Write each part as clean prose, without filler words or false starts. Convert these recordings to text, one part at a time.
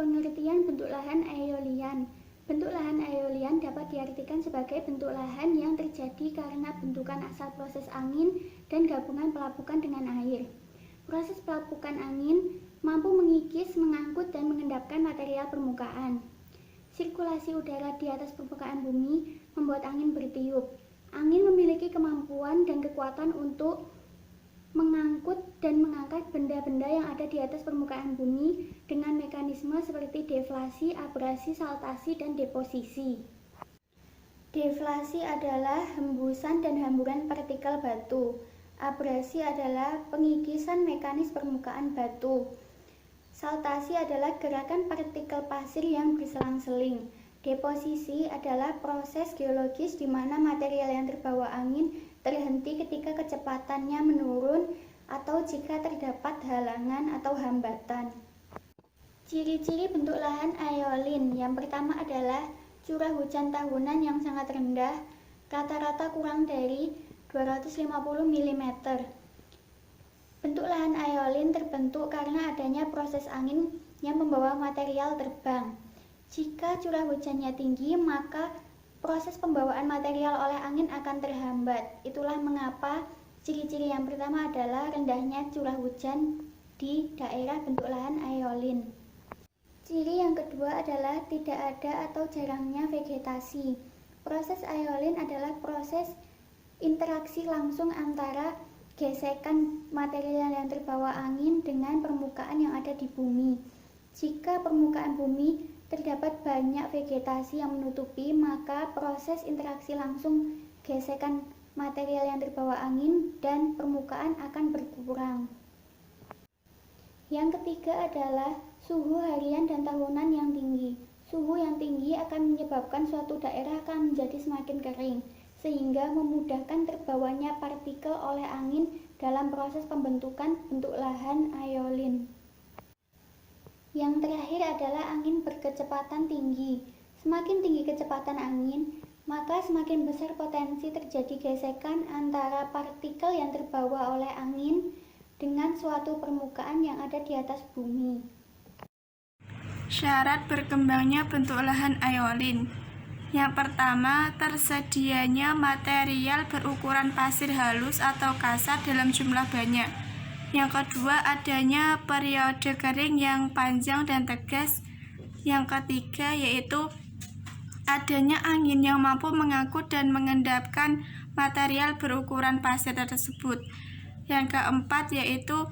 Pengertian bentuk lahan aeolian. Bentuk lahan aeolian dapat diartikan sebagai bentuk lahan yang terjadi karena bentukan asal proses angin dan gabungan pelapukan dengan air. Proses pelapukan angin mampu mengikis, mengangkut, dan mengendapkan material permukaan. Sirkulasi udara di atas permukaan bumi membuat angin bertiup. Angin memiliki kemampuan dan kekuatan untuk mengangkut dan mengangkat benda-benda yang ada di atas permukaan bumi dengan mekanisme seperti deflasi, abrasi, saltasi, dan deposisi. Deflasi adalah hembusan dan hamburan partikel batu. Abrasi adalah pengikisan mekanis permukaan batu. Saltasi adalah gerakan partikel pasir yang berselang-seling. Deposisi adalah proses geologis di mana material yang terbawa angin terhenti ketika kecepatannya menurun atau jika terdapat halangan atau hambatan. Ciri-ciri bentuk lahan aeolin. Yang pertama adalah curah hujan tahunan yang sangat rendah, rata-rata kurang dari 250 mm. Bentuk lahan aeolin terbentuk karena adanya proses angin yang membawa material terbang. Jika curah hujannya tinggi, maka proses pembawaan material oleh angin akan terhambat. Itulah mengapa ciri-ciri yang pertama adalah rendahnya curah hujan di daerah bentuk lahan aeolin. Ciri yang kedua adalah tidak ada atau jarangnya vegetasi. Proses aeolin adalah proses interaksi langsung antara gesekan material yang terbawa angin dengan permukaan yang ada di bumi. Jika permukaan bumi terdapat banyak vegetasi yang menutupi, maka proses interaksi langsung gesekan material yang terbawa angin dan permukaan akan berkurang. Yang ketiga adalah suhu harian dan tahunan yang tinggi. Suhu yang tinggi akan menyebabkan suatu daerah akan menjadi semakin kering, sehingga memudahkan terbawanya partikel oleh angin dalam proses pembentukan bentuk lahan aeolin. Yang terakhir adalah angin berkecepatan tinggi. Semakin tinggi kecepatan angin, maka semakin besar potensi terjadi gesekan antara partikel yang terbawa oleh angin dengan suatu permukaan yang ada di atas bumi. Syarat berkembangnya bentuk lahan aeolin. Yang pertama, tersedianya material berukuran pasir halus atau kasar dalam jumlah banyak. Yang kedua, adanya periode kering yang panjang dan tegas. Yang ketiga, yaitu adanya angin yang mampu mengangkut dan mengendapkan material berukuran pasir tersebut. Yang keempat, yaitu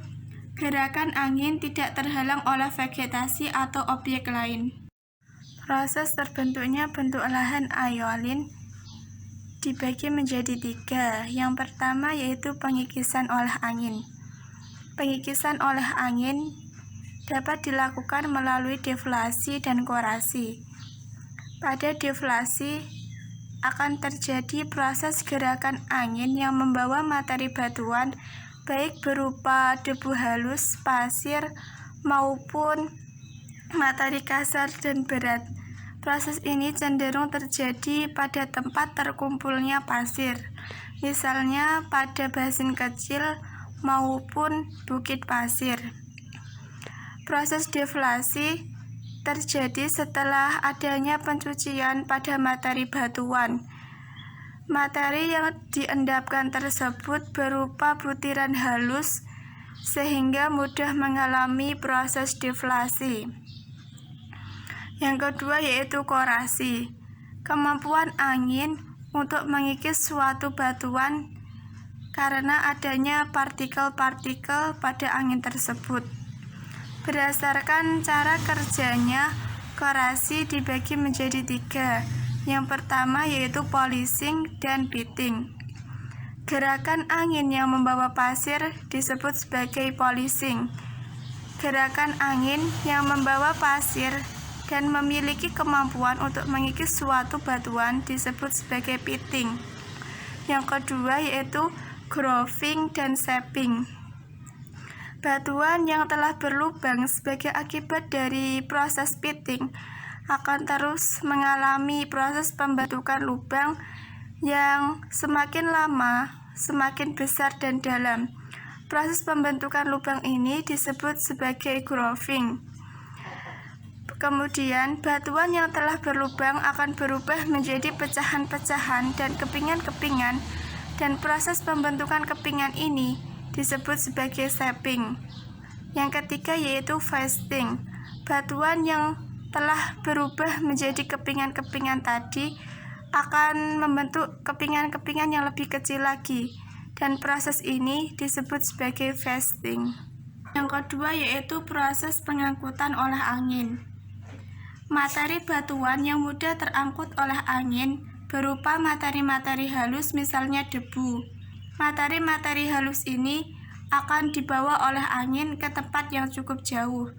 gerakan angin tidak terhalang oleh vegetasi atau objek lain. Proses terbentuknya bentuk lahan aeolin dibagi menjadi 3. Yang pertama yaitu pengikisan oleh angin. Pengikisan oleh angin dapat dilakukan melalui deflasi dan korasi. Pada deflasi akan terjadi proses gerakan angin yang membawa materi batuan baik berupa debu halus, pasir, maupun materi kasar dan berat. Proses ini cenderung terjadi pada tempat terkumpulnya pasir, misalnya pada basin kecil maupun bukit pasir. Proses deflasi terjadi setelah adanya pencucian pada materi batuan. Materi yang diendapkan tersebut berupa butiran halus sehingga mudah mengalami proses deflasi. Yang kedua yaitu korasi. Kemampuan angin untuk mengikis suatu batuan karena adanya partikel-partikel pada angin tersebut. Berdasarkan cara kerjanya, korasi dibagi menjadi 3. Yang pertama yaitu polishing dan pitting. Gerakan angin yang membawa pasir disebut sebagai polishing. Gerakan angin yang membawa pasir dan memiliki kemampuan untuk mengikis suatu batuan disebut sebagai pitting. Yang kedua yaitu grooving dan shaping. Batuan yang telah berlubang sebagai akibat dari proses pitting akan terus mengalami proses pembentukan lubang yang semakin lama semakin besar dan dalam. Proses pembentukan lubang ini disebut sebagai grooving. Kemudian, batuan yang telah berlubang akan berubah menjadi pecahan-pecahan dan kepingan-kepingan, dan proses pembentukan kepingan ini disebut sebagai shaping. Yang ketiga yaitu fasting. Batuan yang telah berubah menjadi kepingan-kepingan tadi akan membentuk kepingan-kepingan yang lebih kecil lagi, dan proses ini disebut sebagai fasting. Yang kedua yaitu proses pengangkutan oleh angin. Materi batuan yang mudah terangkut oleh angin berupa materi-materi halus, misalnya debu. Materi-materi halus ini akan dibawa oleh angin ke tempat yang cukup jauh.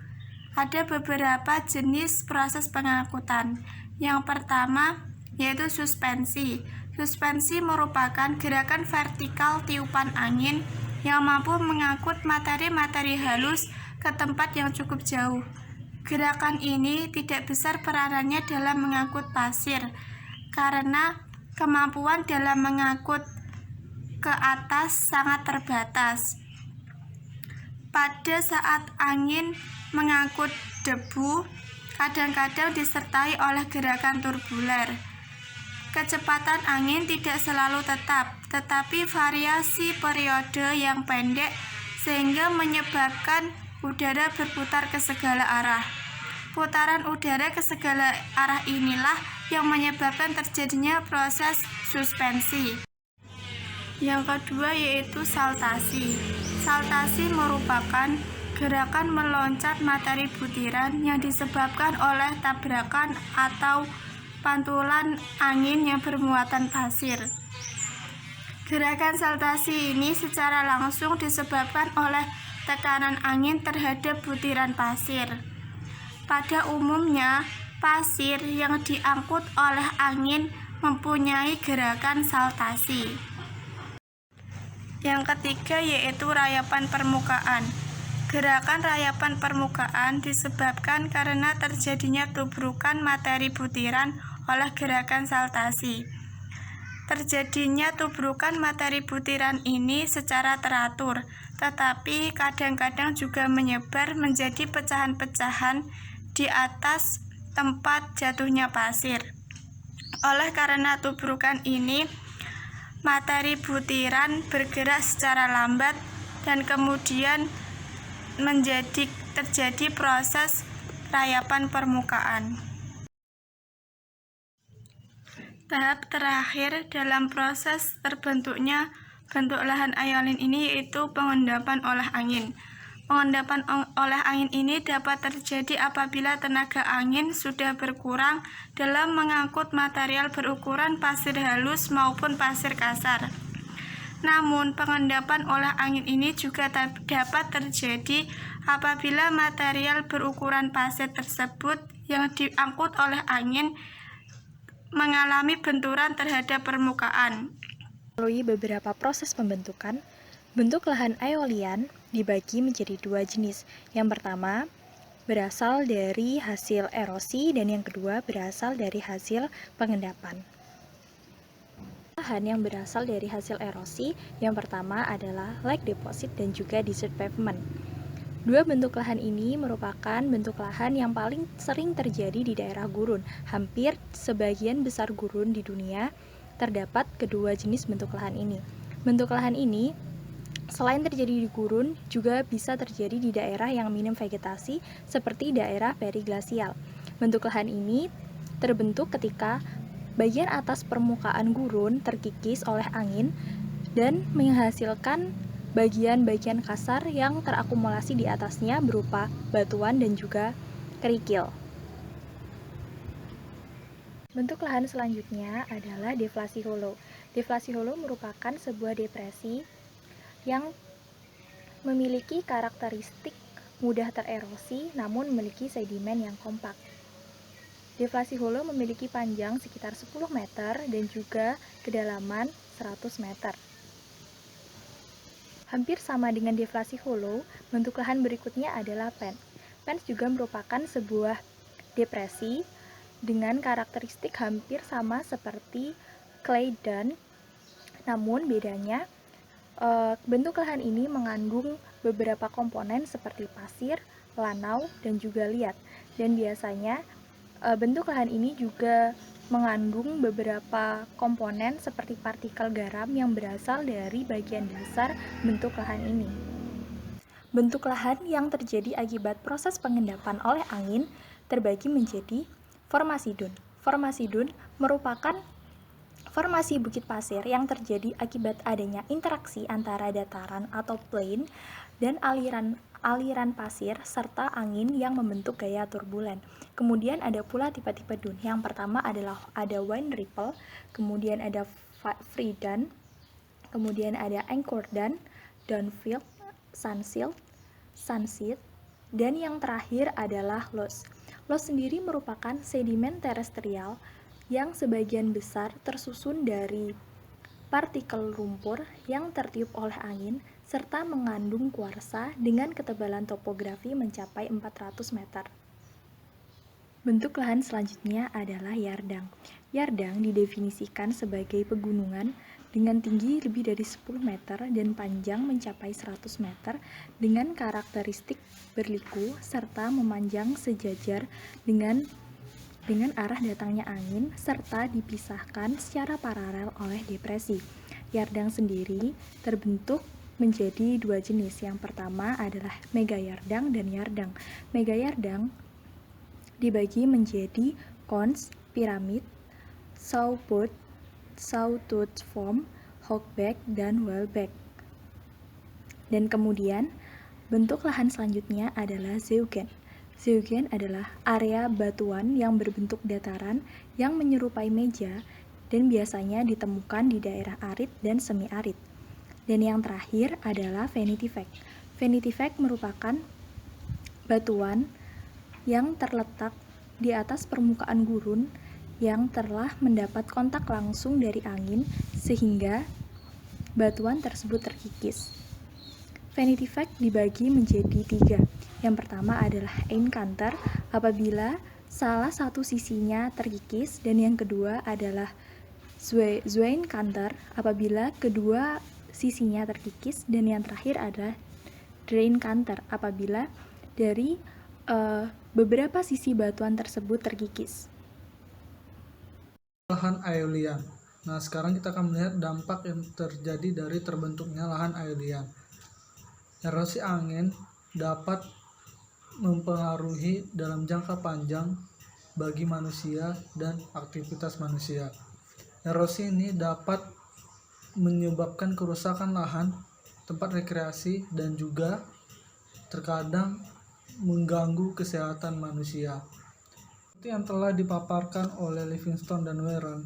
Ada beberapa jenis proses pengangkutan. Yang pertama yaitu suspensi. Suspensi merupakan gerakan vertikal tiupan angin yang mampu mengangkut materi-materi halus ke tempat yang cukup jauh. Gerakan ini tidak besar peranannya dalam mengangkut pasir, karena kemampuan dalam mengangkut ke atas sangat terbatas. Pada saat angin mengangkut debu, kadang-kadang disertai oleh gerakan turbuler. Kecepatan angin tidak selalu tetap, tetapi variasi periode yang pendek sehingga menyebabkan udara berputar ke segala arah. Putaran udara ke segala arah inilah yang menyebabkan terjadinya proses suspensi. Yang kedua yaitu saltasi. Saltasi merupakan gerakan meloncat materi butiran yang disebabkan oleh tabrakan atau pantulan angin yang bermuatan pasir. Gerakan saltasi ini secara langsung disebabkan oleh tekanan angin terhadap butiran pasir. Pada umumnya, pasir yang diangkut oleh angin mempunyai gerakan saltasi. Yang ketiga yaitu rayapan permukaan. Gerakan rayapan permukaan disebabkan karena terjadinya tubrukan materi butiran oleh gerakan saltasi. Terjadinya tubrukan materi butiran ini secara teratur, tetapi kadang-kadang juga menyebar menjadi pecahan-pecahan di atas tempat jatuhnya pasir. Oleh karena tubrukan ini, materi butiran bergerak secara lambat dan kemudian terjadi proses rayapan permukaan. Tahap terakhir dalam proses terbentuknya bentuk lahan aeolin ini yaitu pengendapan oleh angin. Pengendapan oleh angin ini dapat terjadi apabila tenaga angin sudah berkurang dalam mengangkut material berukuran pasir halus maupun pasir kasar. Namun, pengendapan oleh angin ini juga dapat terjadi apabila material berukuran pasir tersebut yang diangkut oleh angin mengalami benturan terhadap permukaan. Melalui beberapa proses pembentukan, bentuk lahan aeolian dibagi menjadi dua jenis. Yang pertama berasal dari hasil erosi dan yang kedua berasal dari hasil pengendapan. Lahan yang berasal dari hasil erosi yang pertama adalah lake deposit dan juga desert pavement. Dua bentuk lahan ini merupakan bentuk lahan yang paling sering terjadi di daerah gurun. Hampir sebagian besar gurun di dunia terdapat kedua jenis bentuk lahan ini. Bentuk lahan ini selain terjadi di gurun, juga bisa terjadi di daerah yang minim vegetasi seperti daerah periglasial. Bentuk lahan ini terbentuk ketika bagian atas permukaan gurun terkikis oleh angin dan menghasilkan bagian-bagian kasar yang terakumulasi di atasnya berupa batuan dan juga kerikil. Bentuk lahan selanjutnya adalah deflasi hulu. Deflasi hulu merupakan sebuah depresi yang memiliki karakteristik mudah tererosi namun memiliki sedimen yang kompak. Deflasi hulu memiliki panjang sekitar 10 meter dan juga kedalaman 100 meter. Hampir sama dengan deflasi hulu, bentuk lahan berikutnya adalah pans. Pans juga merupakan sebuah depresi dengan karakteristik hampir sama seperti clay dune, namun bedanya bentuk lahan ini mengandung beberapa komponen seperti pasir, lanau, dan juga liat. Dan biasanya bentuk lahan ini juga mengandung beberapa komponen seperti partikel garam yang berasal dari bagian dasar bentuk lahan ini. Bentuk lahan yang terjadi akibat proses pengendapan oleh angin terbagi menjadi formasi dun. Formasi dun merupakan formasi bukit pasir yang terjadi akibat adanya interaksi antara dataran atau plain dan aliran pasir serta angin yang membentuk gaya turbulen. Kemudian ada pula tipe-tipe dun. Yang pertama adalah ada wind ripple, kemudian ada free dun, kemudian ada anchor dun, downfield, sunsilt, sunseed, dan yang terakhir adalah loess. Loess sendiri merupakan sedimen terestrial yang sebagian besar tersusun dari partikel lumpur yang tertiup oleh angin serta mengandung kuarsa dengan ketebalan topografi mencapai 400 meter. Bentuk lahan selanjutnya adalah yardang. Yardang didefinisikan sebagai pegunungan dengan tinggi lebih dari 10 meter dan panjang mencapai 100 meter dengan karakteristik berliku serta memanjang sejajar dengan arah datangnya angin serta dipisahkan secara paralel oleh depresi. Yardang sendiri terbentuk menjadi dua jenis. Yang pertama adalah megayardang dan yardang. Megayardang dibagi menjadi cones, piramid, sawtooth, form, hogback, dan whaleback. Dan kemudian bentuk lahan selanjutnya adalah zeugen. Zeugen adalah area batuan yang berbentuk dataran yang menyerupai meja dan biasanya ditemukan di daerah arid dan semi-arid. Dan yang terakhir adalah vanity fact. Vanity fact merupakan batuan yang terletak di atas permukaan gurun yang telah mendapat kontak langsung dari angin sehingga batuan tersebut terkikis. Vanity fact dibagi menjadi 3. Yang pertama adalah einkanter apabila salah satu sisinya terkikis, dan yang kedua adalah zweinkanter apabila kedua sisinya terkikis, dan yang terakhir adalah dreinkanter apabila dari beberapa sisi batuan tersebut terkikis. Lahan aeolian. Nah, sekarang kita akan melihat dampak yang terjadi dari terbentuknya lahan aeolian. Erosi angin dapat mempengaruhi dalam jangka panjang bagi manusia dan aktivitas manusia. Erosi ini dapat menyebabkan kerusakan lahan, tempat rekreasi, dan juga terkadang mengganggu kesehatan manusia. Seperti yang telah dipaparkan oleh Livingstone dan Warren,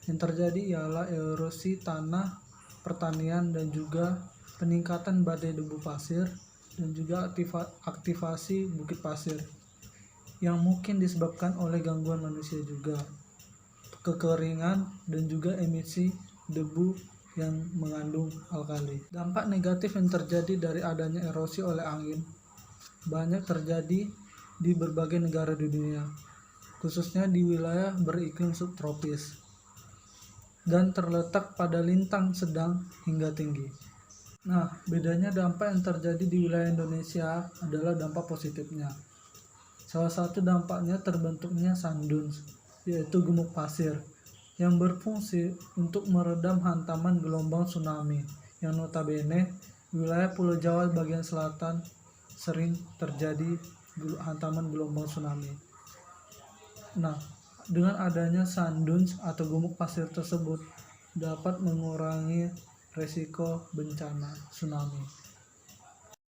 yang terjadi ialah erosi tanah, pertanian, dan juga peningkatan badai debu pasir, dan juga aktivasi bukit pasir yang mungkin disebabkan oleh gangguan manusia juga, kekeringan, dan juga emisi debu yang mengandung alkali. Dampak negatif yang terjadi dari adanya erosi oleh angin banyak terjadi di berbagai negara di dunia, khususnya di wilayah beriklim subtropis dan terletak pada lintang sedang hingga tinggi. Nah, bedanya dampak yang terjadi di wilayah Indonesia adalah dampak positifnya. Salah satu dampaknya terbentuknya sand dunes, yaitu gumuk pasir, yang berfungsi untuk meredam hantaman gelombang tsunami, yang notabene wilayah Pulau Jawa bagian selatan sering terjadi hantaman gelombang tsunami. Nah, dengan adanya sand dunes atau gumuk pasir tersebut dapat mengurangi resiko bencana tsunami.